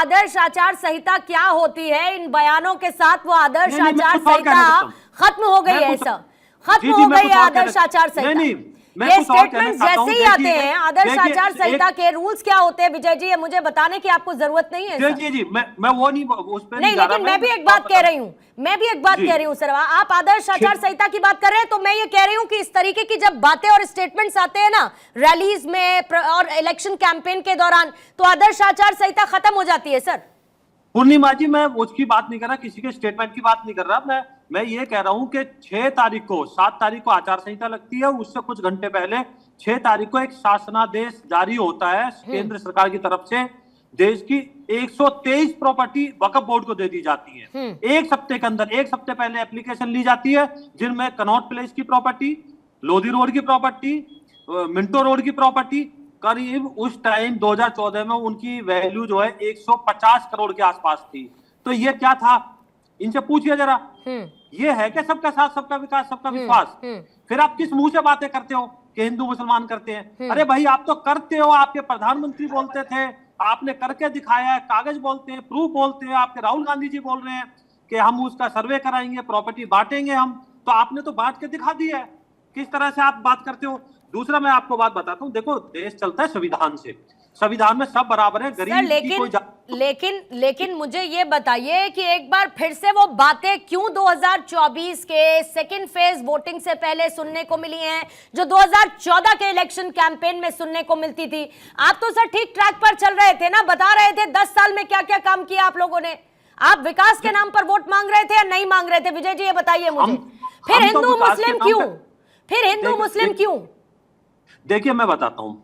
आदर्श आचार संहिता क्या होती है, इन बयानों के साथ वो आदर्श नहीं, आचार संहिता खत्म हो गई है सर, खत्म हो गई है आदर्श आचार संहिता। ये स्टेटमेंट जैसे ही आते हैं आदर्श आचार संहिता के रूल्स क्या होते हैं विजय जी, ये मुझे बताने की आपको जरूरत नहीं है। जी जी मैं वो नहीं उस पे नहीं, लेकिन मैं भी एक बात कह रही हूँ, सर, आप आदर्श आचार संहिता की बात कर रहे हैं तो मैं ये कह रही हूँ कि इस तरीके की जब बातें और स्टेटमेंट्स आते हैं ना रैलीज में और इलेक्शन कैंपेन के दौरान, तो आदर्श आचार संहिता खत्म हो जाती है सर। पूर्णिमा जी, मैं उसकी बात नहीं कर रहा, किसी के स्टेटमेंट की बात नहीं कर रहा। मैं ये कह रहा हूं कि 7 तारीख को आचार संहिता लगती है, उससे कुछ घंटे पहले 6 तारीख को एक शासनादेश जारी होता है केंद्र सरकार की तरफ से। देश की 123 प्रॉपर्टी वक्फ बोर्ड को दे दी जाती है। एक हफ्ते के अंदर, एक हफ्ते पहले एप्लीकेशन ली जाती है, जिनमें कनॉट प्लेस की प्रॉपर्टी, लोधी रोड की प्रॉपर्टी, मिंटो रोड की प्रॉपर्टी, करीब उस टाइम 2014 में उनकी वैल्यू जो है 150 करोड़ के आसपास थी। तो ये क्या था, इनसे पूछिए जरा। ये है कि सबका साथ सबका विकास सबका विश्वास? फिर आप किस मुंह से बातें करते हो कि हिंदू मुसलमान करते हैं? अरे भाई, आप तो करते हो, आपके प्रधानमंत्री बोलते थे, आपने करके दिखाया है, कागज बोलते हैं, प्रूफ बोलते हैं, आपके राहुल गांधी जी बोल रहे हैं कि हम उसका सर्वे कराएंगे, प्रॉपर्टी बांटेंगे हम, तो आपने तो बांट के दिखा दिया है। किस तरह से आप बात करते हो? दूसरा मैं आपको बात बताता हूँ, देखो देश चलता है संविधान से, संविधान में सब बराबर है, गरीब की कोई लेकिन मुझे ये बताइए कि एक बार फिर से वो बातें क्यों 2024 के सेकंड फेज वोटिंग से पहले सुनने को मिली हैं, जो 2014 के इलेक्शन कैंपेन में सुनने को मिलती थी? आप तो सर ठीक ट्रैक पर चल रहे थे ना, बता रहे थे 10 साल में क्या क्या काम किया आप लोगों ने। आप विकास के नाम पर वोट मांग रहे थे या नहीं मांग रहे थे विजय जी, ये बताइए मुझे। फिर हिंदू मुस्लिम क्यों, फिर हिंदू मुस्लिम क्यों? देखिए मैं बताता हूं,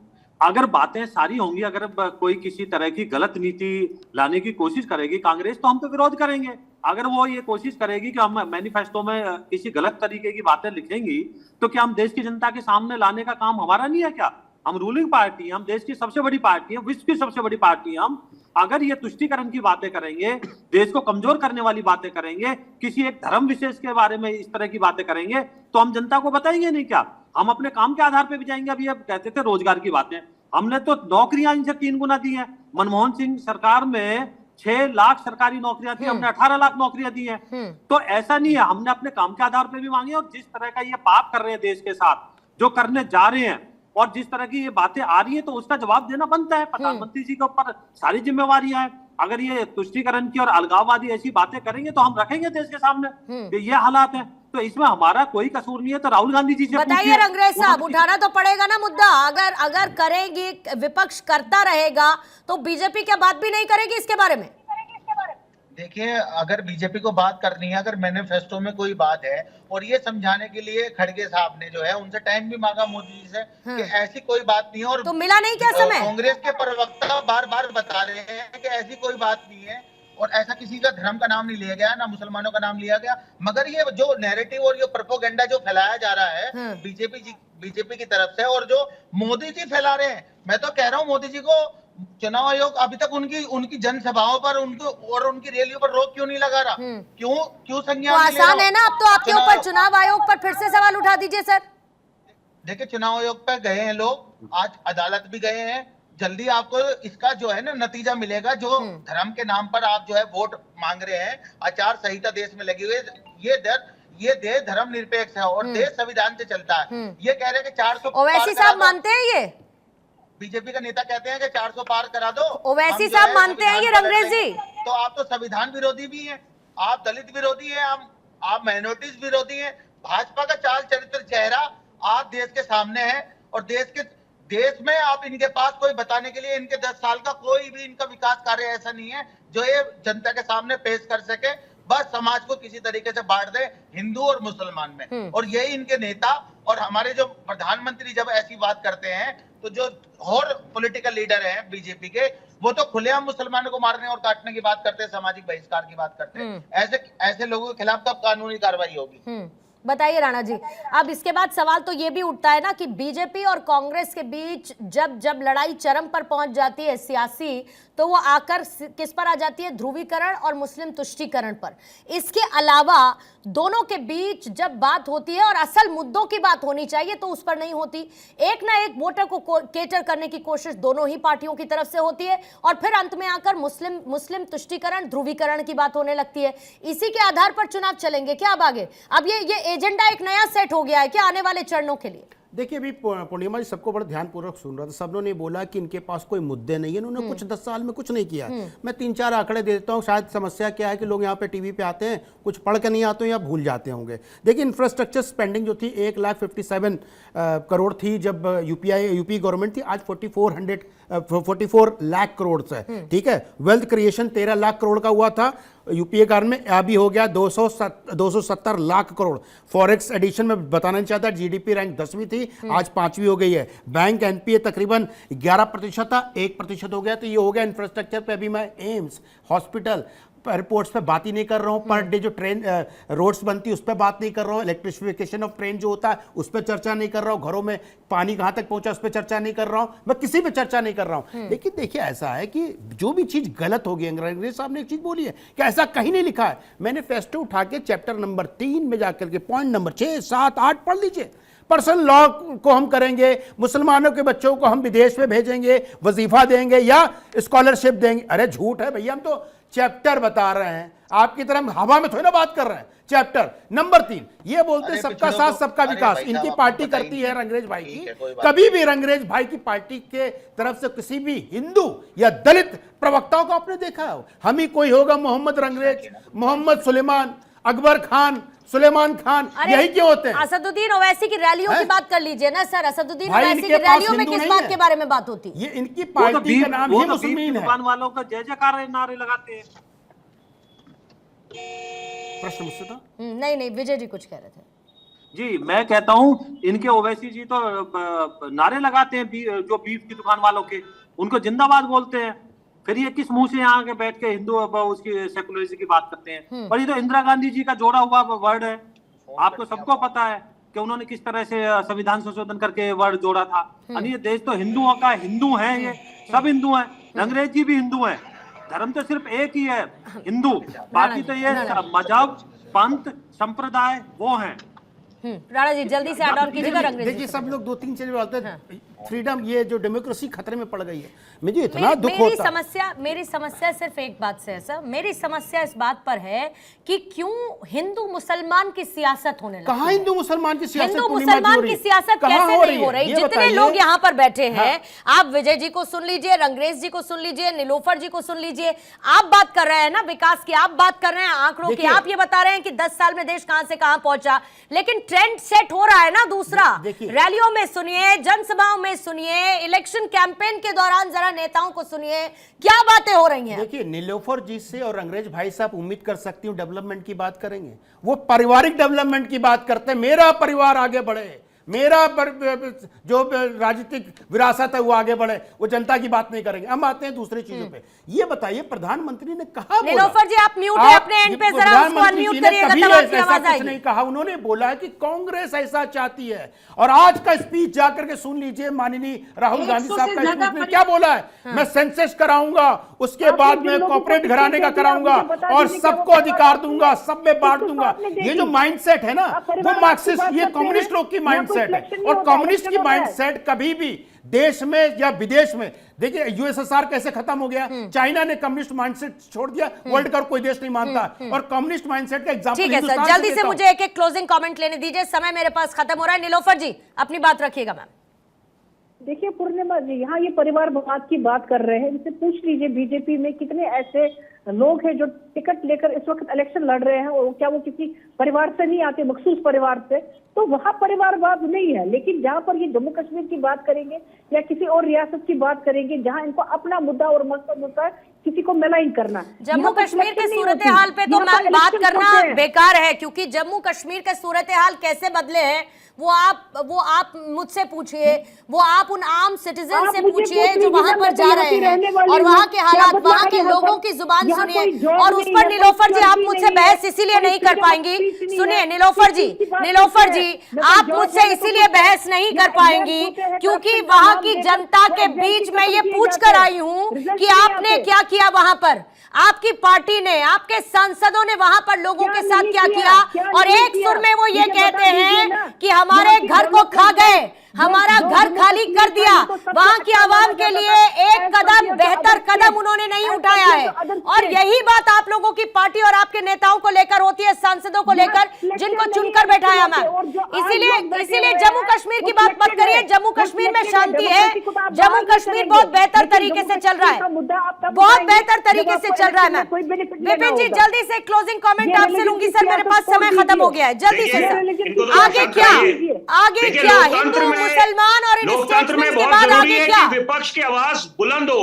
अगर बातें सारी होंगी, अगर कोई किसी तरह की गलत नीति लाने की कोशिश करेगी कांग्रेस, तो हम तो विरोध करेंगे। अगर वो ये कोशिश करेगी कि हम मैनिफेस्टो में किसी गलत तरीके की बातें लिखेंगी, तो क्या हम देश की जनता के सामने लाने का काम हमारा नहीं है क्या? हम रूलिंग पार्टी हैं, हम देश की सबसे बड़ी पार्टी है, विश्व की सबसे बड़ी पार्टी है। हम अगर ये तुष्टीकरण की बातें करेंगे, देश को कमजोर करने वाली बातें करेंगे, किसी एक धर्म विशेष के बारे में इस तरह की बातें करेंगे, तो हम जनता को बताएंगे नहीं क्या? हम अपने काम के आधार पर भी जाएंगे। अभी अब कहते थे रोजगार की बातें, हमने तो नौकरियां इनसे 3 गुना दी हैं। मनमोहन सिंह सरकार में 6 लाख सरकारी नौकरियां थी, हमने 18 लाख नौकरियां दी हैं। तो ऐसा नहीं है, हमने अपने काम के आधार पर भी मांगे। और जिस तरह का ये पाप कर रहे हैं देश के साथ, जो करने जा रहे हैं, और जिस तरह की ये बातें आ रही है, तो उसका जवाब देना बनता है। प्रधानमंत्री जी के ऊपर सारी जिम्मेवारियां हैं। अगर ये तुष्टीकरण की और अलगाववादी ऐसी बातें करेंगे, तो हम रखेंगे देश के सामने कि ये हालात है। तो इसमें हमारा कोई कसूर नहीं है। तो राहुल गांधी जी से बताइए रंगरेज साहब, उठाना तो पड़ेगा ना मुद्दा। अगर करेगी, विपक्ष करता रहेगा, तो बीजेपी क्या बात भी नहीं करेगी इसके बारे में? देखिए, अगर बीजेपी को बात करनी है, अगर मैनिफेस्टो में कोई बात है, और ये समझाने के लिए खड़गे साहब ने जो है उनसे टाइम भी मांगा मोदी जी से कि ऐसी कोई बात नहीं है, और तो मिला नहीं क्या समय? कांग्रेस के प्रवक्ता बार बार बता रहे हैं कि ऐसी कोई बात नहीं है, और ऐसा किसी का धर्म का नाम नहीं लिया गया, ना मुसलमानों का नाम लिया गया। मगर ये जो नैरेटिव और ये प्रोपोगेंडा जो फैलाया जा रहा है बीजेपी की तरफ से, और जो मोदी जी फैला रहे हैं, मैं तो कह रहा हूँ मोदी जी को चुनाव आयोग अभी तक उनकी जनसभाओं पर उनकी रैलियों पर रोक क्यों नहीं लगा रहा? क्यों संज्ञान नहीं ले रहा? आसान है ना, अब तो आपके ऊपर चुनाव आयोग पर फिर से सवाल उठा दीजिए सर। देखिए, चुनाव आयोग पर गए हैं लोग, आज अदालत भी गए हैं, जल्दी आपको इसका जो है ना नतीजा मिलेगा। जो धर्म के नाम पर आप जो है वोट मांग रहे हैं, आचार संहिता देश में लगी हुई है, ये देश धर्म निरपेक्ष है और देश संविधान से चलता है। ये कह रहे हैं कि 400 ओवैसी साहब मानते हैं ये? बीजेपी का नेता कहते हैं कि 400 पार करा दो। ओवैसी साहब मानते हैं ये रंगरेज जी? तो आप तो संविधान विरोधी भी हैं, आप दलित विरोधी हैं, आप माइनॉरिटीज विरोधी हैं। भाजपा का चाल चरित्र चेहरा आज देश के सामने है, और देश में आप इनके पास कोई बताने के लिए, इनके 10 साल का कोई भी इनका विकास कार्य ऐसा नहीं है जो ये जनता के सामने पेश कर सके। बस समाज को किसी तरीके से बांट दे हिंदू और मुसलमान में, और यही इनके नेता और हमारे जो प्रधानमंत्री जब ऐसी बात करते हैं, तो जो और पॉलिटिकल लीडर हैं बीजेपी के, वो तो खुलेआम मुसलमानों को मारने और काटने की बात करते हैं, सामाजिक बहिष्कार की बात करते हैं। ऐसे लोगों के खिलाफ कब कानूनी कार्रवाई होगी? बताइए राणा जी। अब इसके बाद सवाल तो ये भी उठता है ना कि बीजेपी और कांग्रेस के बीच जब जब लड़ाई चरम पर पहुंच जाती है सियासी, तो वो आकर किस पर आ जाती है? ध्रुवीकरण और मुस्लिम तुष्टीकरण पर। इसके अलावा दोनों के बीच जब बात होती है और असल मुद्दों की बात होनी चाहिए तो उस पर नहीं होती। एक ना एक वोटर को केटर करने की कोशिश दोनों ही पार्टियों की तरफ से होती है और फिर अंत में आकर मुस्लिम तुष्टीकरण, ध्रुवीकरण की बात होने लगती है। इसी के आधार पर चुनाव चलेंगे क्या अब आगे? अब ये एजेंडा एक नया सेट हो गया है क्या आने वाले चरणों के लिए? देखिए, अभी पूर्णिमा जी सबको बड़ा ध्यानपूर्वक सुन रहा था। सब ने बोला कि इनके पास कोई मुद्दे नहीं है, इन्होंने कुछ 10 साल में कुछ नहीं किया। मैं 3-4 आंकड़े देता हूँ। शायद समस्या क्या है कि लोग यहाँ पे टीवी पे आते हैं, कुछ पढ़ के नहीं आते हैं या भूल जाते होंगे। देखिए, इंफ्रास्ट्रक्चर स्पेंडिंग जो थी 1,57,000 करोड़ थी जब यूपी गवर्नमेंट थी, आज 44 लाख करोड़ है। ठीक है। वेल्थ क्रिएशन 13 लाख करोड़ का हुआ था यूपीए कारण में, अभी हो गया 270 लाख करोड़। फॉरेक्स एडिशन में बताना नहीं चाहता, जीडीपी रैंक 10वीं थी, आज 5वीं हो गई है। बैंक एनपीए तकरीबन 11% था, 1% हो गया। तो ये हो गया इंफ्रास्ट्रक्चर पे। अभी मैं एम्स, हॉस्पिटल, एयरपोर्ट्स पे बात ही नहीं कर रहा हूँ। पर डे जो ट्रेन रोड्स बनती है उस पर बात नहीं कर रहा हूँ। इलेक्ट्रिफिकेशन ऑफ ट्रेन जो होता है उस पर चर्चा नहीं कर रहा हूँ। घरों में पानी कहाँ तक पहुंचा उस पर चर्चा नहीं कर रहा हूँ। मैं किसी पे चर्चा नहीं कर रहा हूँ। लेकिन देखिए, ऐसा है कि जो भी चीज गलत होगी, अंग्रेज साहब ने एक चीज बोली है कि ऐसा कहीं नहीं लिखा है। मैनिफेस्टो उठा के चैप्टर नंबर 3 में जाकर के पॉइंट नंबर 6, 7, 8 पढ़ लीजिए। पर्सनल लॉ को हम करेंगे, मुसलमानों के बच्चों को हम विदेश में भेजेंगे, वजीफा देंगे या स्कॉलरशिप देंगे। अरे झूठ है भैया, हम तो चैप्टर बता रहे हैं। आपकी तरह हवा में थोड़ी ना बात कर रहे हैं। चैप्टर नंबर 3 ये बोलते हैं सबका साथ सबका विकास। इनकी पार्टी करती है रंगरेज भाई की। कभी भी रंगरेज भाई की पार्टी के तरफ से किसी भी हिंदू या दलित प्रवक्ताओं को आपने देखा हो? हम ही कोई होगा मोहम्मद रंगरेज, मोहम्मद सुलेमान, अकबर खान, सुलेमान खान, यही क्यों होते हैं? असदुद्दीन ओवैसी की रैलियों की बात कर लीजिए ना सर। असदुद्दीन ओवैसी की रैलियों में किस बात के बारे में बात होती? ये इनकी पार्टी का नाम ही मुस्लिम है। दुकान वालों का जय जयकार नारे लगाते हैं। प्रश्न मुझसे था? नहीं, विजय जी कुछ कह रहे थे। जी, मैं कहता हूं इनके ओवैसी जी तो नारे लगाते हैं जो बीफ की दुकान वालों के, उनको जिंदाबाद बोलते हैं। फिर ये किस मुंह से यहाँ के बैठ के हिंदू उसकी सेकुलरिज्म की बात करते हैं? और ये तो इंदिरा गांधी जी का जोड़ा हुआ वर्ड है। आपको सबको पता है कि उन्होंने किस तरह से संविधान संशोधन करके वर्ड जोड़ा था। यानी ये देश तो हिंदुओं का, हिंदू है, ये सब हिंदू हैं। अंग्रेज जी भी हिंदू हैं। धर्म तो सिर्फ एक ही है, हिंदू। बाकी तो ये मजहब, पंथ, संप्रदाय वो हैं। राणा जी जल्दी से ऐड ऑन कीजिएगा। रंगरेज देखिए, सब लोग 2-3 चीजें बोलते हैं। फ्रीडम, ये जो डेमोक्रेसी खतरे में पड़ गई है, मुझे इतना दुख होता है। मेरी समस्या सिर्फ एक बात से है सर। मेरी समस्या इस बात पर है कि क्यों हिंदू मुसलमान की सियासत होने लगी। कहाँ हिंदू मुसलमान की सियासत? हिंदू मुसलमान की सियासत कैसे नहीं हो रही? जितने लोग यहाँ पर बैठे हैं, आप विजय जी को सुन लीजिए, रंगरेज जी को सुन लीजिए, नीलोफर जी को सुन लीजिए। आप बात कर रहे हैं ना विकास की, आप बात कर रहे हैं आंकड़ों की, आप ये बता रहे हैं कि 10 साल में देश कहां से कहां पहुंचा। लेकिन ट्रेंड सेट हो रहा है ना दूसरा। रैलियों में सुनिए, जनसभाओं में सुनिए, इलेक्शन कैंपेन के दौरान जरा नेताओं को सुनिए, क्या बातें हो रही हैं। देखिए, नीलोफर जी से और अंग्रेज भाई साहब उम्मीद कर सकती हूँ डेवलपमेंट की बात करेंगे। वो पारिवारिक डेवलपमेंट की बात करते हैं, मेरा परिवार आगे बढ़े, मेरा जो राजनीतिक विरासत है वो आगे बढ़े, वो जनता की बात नहीं करेंगे। हम आते हैं दूसरी चीजों पे। ये बताइए, प्रधानमंत्री ने कहा, नीलोफर जी आप म्यूट है अपने एंड पे, जरा उसको अनम्यूट करिएगा तब आपकी आवाज आएगी। नहीं कहा, उन्होंने बोला है कि कांग्रेस ऐसा चाहती है। और आज का स्पीच जाकर के सुन लीजिए, माननीय राहुल गांधी साहब का स्पीच में क्या बोला है? मैं सेंसस कराऊंगा, उसके बाद में कॉर्पोरेट घराने का कराऊंगा और सबको अधिकार दूंगा, सब में बांट दूंगा। ये जो माइंडसेट है ना, वो मार्क्सिस्ट, ये कम्युनिस्ट लोग की माइंडसेट है। और कम्युनिस्ट की माइंडसेट कभी भी देश में या विदेश में, देखिए यूएसएसआर कैसे खत्म हो गया, चाइना ने कम्युनिस्ट माइंडसेट छोड़ दिया, वर्ल्ड का कोई देश नहीं मानता। और कम्युनिस्ट माइंडसेट का एग्जांपल ठीक है सर, जल्दी से मुझे एक क्लोजिंग कमेंट लेने दीजिए, समय मेरे पास खत्म हो रहा है। नीलोफर जी अपनी बात रखिएगा। मैम देखिए पूर्णिमा जी, यहाँ ये परिवारवाद की बात कर रहे हैं, इनसे पूछ लीजिए बीजेपी में कितने ऐसे लोग हैं जो टिकट लेकर इस वक्त इलेक्शन लड़ रहे हैं, और क्या वो किसी परिवार से नहीं आते, मखसूस परिवार से? तो वहाँ परिवारवाद नहीं है। लेकिन जहाँ पर ये जम्मू कश्मीर की बात करेंगे या किसी और रियासत की बात करेंगे जहाँ इनको अपना मुद्दा और मकसद होता है किसी को मेलाइन करना, जम्मू कश्मीर के सूरत हाल पे तो मैम बात करना बेकार है, क्योंकि जम्मू कश्मीर के सूरत हाल कैसे बदले हैं वो आप मुझसे पूछिए, वो आप उन आम सिटीजन से पूछिए जो वहां पर जा रहे हैं और वहां के हालात, वहां के लोगों की जुबान सुनिए, और उस पर नीलोफर जी आप मुझसे बहस इसीलिए नहीं कर पाएंगी। सुनिए नीलोफर जी, आप मुझसे इसीलिए बहस नहीं कर पाएंगी क्योंकि वहां की जनता के बीच में ये पूछ कर आई हूं कि आपने क्या किया वहां पर, आपकी पार्टी ने, आपके सांसदों ने वहां पर लोगों के साथ क्या किया, और एक सुर में वो ये कहते हैं कि हमारे घर को खा गए, हमारा घर खाली कर दिया। वहां की आवाम के लिए एक कदम, बेहतर कदम उन्होंने नहीं उठाया है। और यही बात आप लोगों की पार्टी और आपके नेताओं को लेकर होती है, सांसदों को लेकर, जिनको चुनकर बैठाया मैं। इसीलिए जम्मू कश्मीर की बात मत करिए। जम्मू कश्मीर में शांति है, जम्मू कश्मीर बहुत बेहतर तरीके से चल रहा है, बहुत बेहतर तरीके से चल रहा है। मैं विपिन जी जल्दी से क्लोजिंग कमेंट आपसे लूंगी सर, मेरे पास समय खत्म हो गया है, जल्दी से सर। आगे क्या, आगे क्या, हिंदू मुसलमान और इन लोकतंत्र में बहुत जरूरी है कि विपक्ष की आवाज बुलंद हो,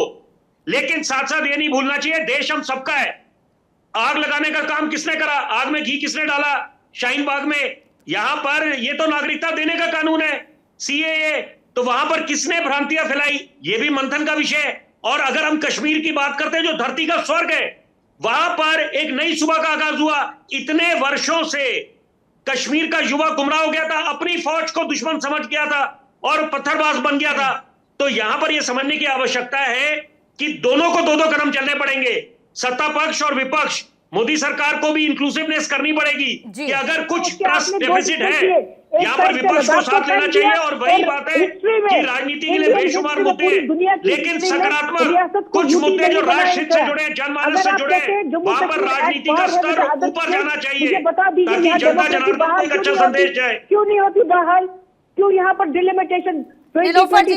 लेकिन साथ साथ ये नहीं भूलना चाहिए देश हम सबका है। आग लगाने का काम किसने करा, आग में घी किसने डाला शाहीन बाग में, यहां पर ये तो नागरिकता देने का कानून है सीएए, तो वहां पर किसने भ्रांतियां फैलाई, ये भी मंथन का विषय है। और अगर हम कश्मीर की बात करते हैं जो धरती का स्वर्ग है, वहां पर एक नई सुबह का आगाज हुआ। इतने वर्षों से कश्मीर का युवा गुमराह हो गया था, अपनी फौज को दुश्मन समझ गया था और पत्थरबाज बन गया था। तो यहां पर यह समझने की आवश्यकता है कि दोनों को दो कदम चलने पड़ेंगे, सत्ता पक्ष और विपक्ष। मोदी सरकार को भी इंक्लूसिवनेस करनी पड़ेगी कि अगर कुछ ट्रस्ट डेफिसिट है, यहाँ पर विपक्ष को साथ लेना चाहिए। और वही बात है कि राजनीति के लिए बेशुमार मुद्दे हैं, लेकिन सकारात्मक कुछ मुद्दे जो राष्ट्र हित से जुड़े, जनमानस से जुड़े, वहां पर राजनीति का स्तर ऊपर जाना चाहिए ताकि जनता जनार्दन को एक अच्छा संदेश जाए। क्यों नहीं होती बहाल, क्यों यहाँ पर डिलिमिटेशन नीलोफर जी,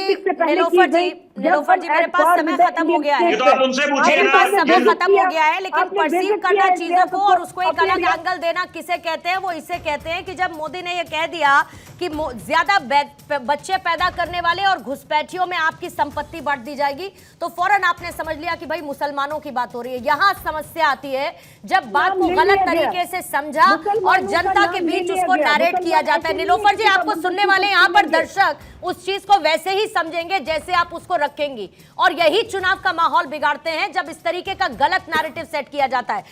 मेरे पास समय खत्म हो गया है, ये तो आप उनसे पूछिए मेरे ना। पास समय खत्म हो गया है, लेकिन परसीव करना चीजों को और उसको एक अलग एंगल देना किसे कहते हैं, वो इसे कहते हैं कि जब मोदी ने ये कह दिया कि ज्यादा बच्चे पैदा करने वाले और घुसपैठियों में आपकी संपत्ति बांट दी जाएगी, तो फौरन आपने समझ लिया कि भाई मुसलमानों की बात हो रही है। यहाँ समस्या आती है जब बात को गलत तरीके से समझा और जनता के बीच उसको नैरेट किया जाता है। नीलोफर जी, आपको सुनने वाले यहाँ पर दर्शक उस चीज को वैसे ही समझेंगे जैसे आप उसको रखेंगी, और यही चुनाव का माहौल बिगाड़ते हैं जब इस तरीके का गलत नैरेटिव सेट किया जाता है।